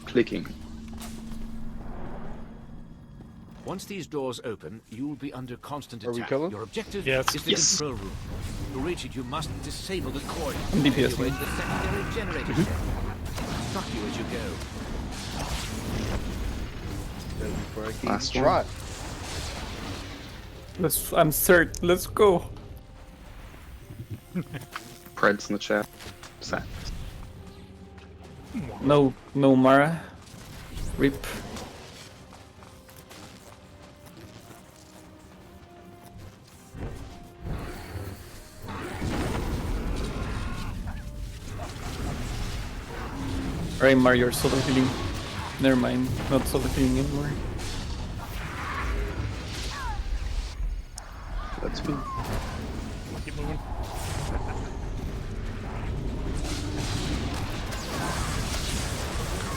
clicking. Once these doors open, you'll be under constant Are we attack. killing? Your objective Yes. is the Yes. control room. To reach it, you must disable the coil. I'm DPS. Activate the secondary generator shell. Struck you as you go. Ready for a key Last trot. I'm cert. Let's go. Preds in the chat. Sad. No Mara. Rip. Alright, Mar, you're solo healing. Never mind, not solo healing anymore. That's me. Keep moving.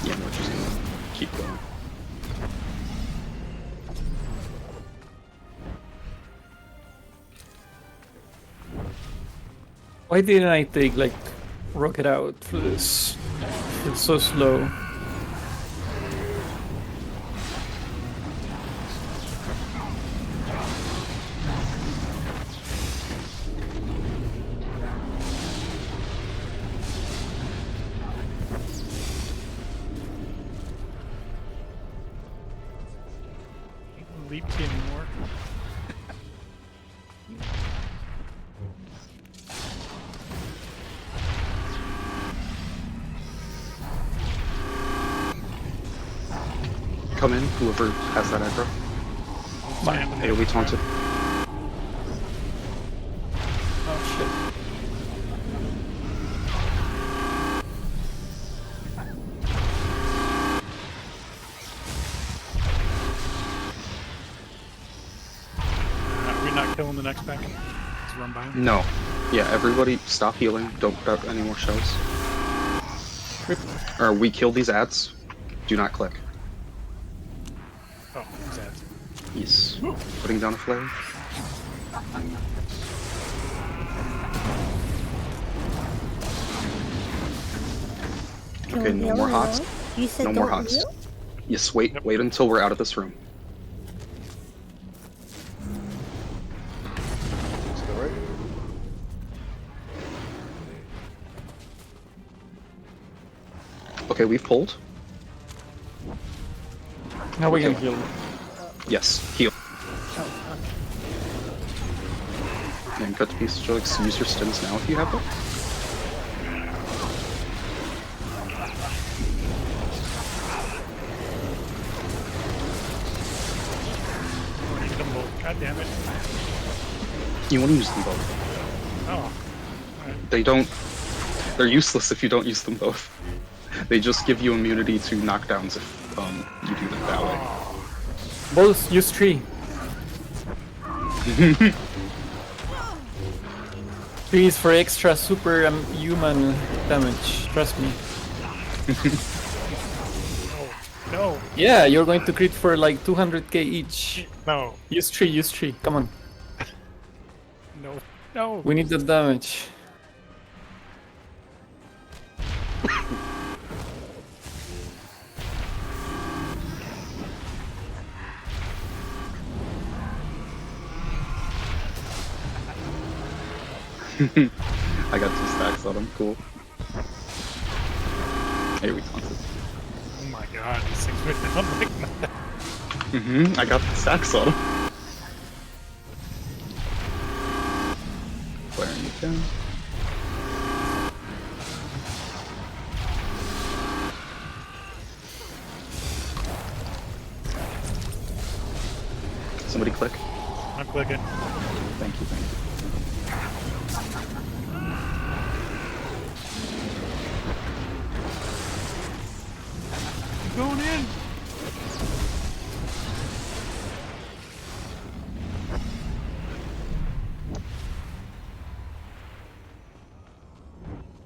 Yeah, we're just gonna keep going. Why didn't I take like rocket out for this? It's so slow. Leap anymore. Come in, whoever has that aggro. Mine. AoE taunted. Oh shit. Are we not killing the next pack? Let's run by him. No. Yeah, everybody stop healing. Don't put out any more shells. Or we kill these ads. Do not click. Oh, sad. He's putting down a flare. Okay, no more hots. You said No more don't hots. heal? Yes, wait, Yep. wait until we're out of this room. Still right? Okay, we've pulled. Now we can Okay. heal. Yes, heal. Oh, And cut to pieces, Jokes. Use your stims now if you have them. Hit them both. God damn it. You want to use them both. Oh. They don't. They're useless if you don't use them both. They just give you immunity to knockdowns if you do them that way. Both use 3. 3 is for extra super human damage. Trust me. No. Yeah, you're going to crit for like 200k each. No. Use 3, use 3. Come on. No. No. We need the damage. I got 2 stacks on them. Cool. Here we taunted. Oh my god, these things went down like that. I got the stacks on them. Flaring it down. Somebody click. I'm clicking. Thank you, thank you. Going in.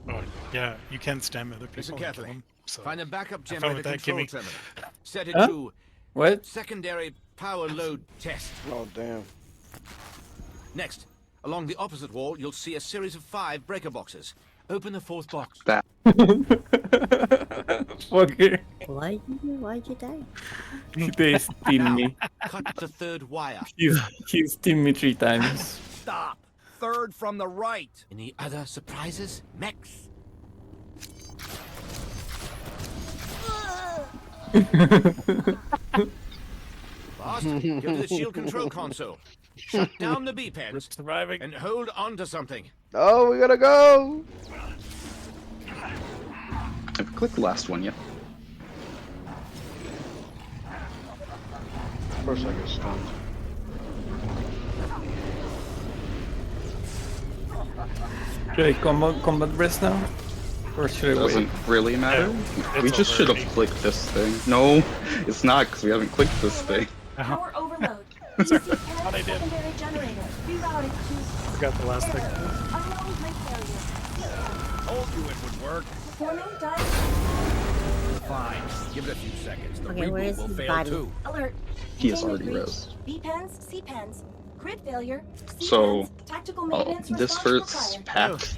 Oh, yeah, you can stem other people. Listen and kill carefully. them, so. Find a backup Have fun generator with that, control Kimmy. terminal. Set it Huh? to What? secondary power load test. Oh, damn. Next, along the opposite wall, you'll see a series of 5 breaker boxes. Open the 4th box. That. Fucker. Why'd you die? They steam me. Cut the third wire. He steamed me 3 times. Stop. Third from the right. Any other surprises, Mex? Boss, go to the shield control console. Shut down the B-pens Surviving. and hold on to something. Oh, we gotta go! Have you clicked the last one yet? First I get stunned. Should I combat breast now? Or should I wait? Doesn't really matter. Yeah, We it's just should over. have clicked this thing. No, it's not, because we haven't clicked this thing. Power overload. I DC-10 did. secondary generator. Rerouted to Forgot the last thing. unknown grid failure. Told you it would work. Performing dive. Fine. Give it a few seconds. The Okay, where reboot is will his fail body? too. Alert. He is Containment already breach. res. B-pens, C-pens. Grid failure. So, C-pens, tactical maintenance this response first required. pack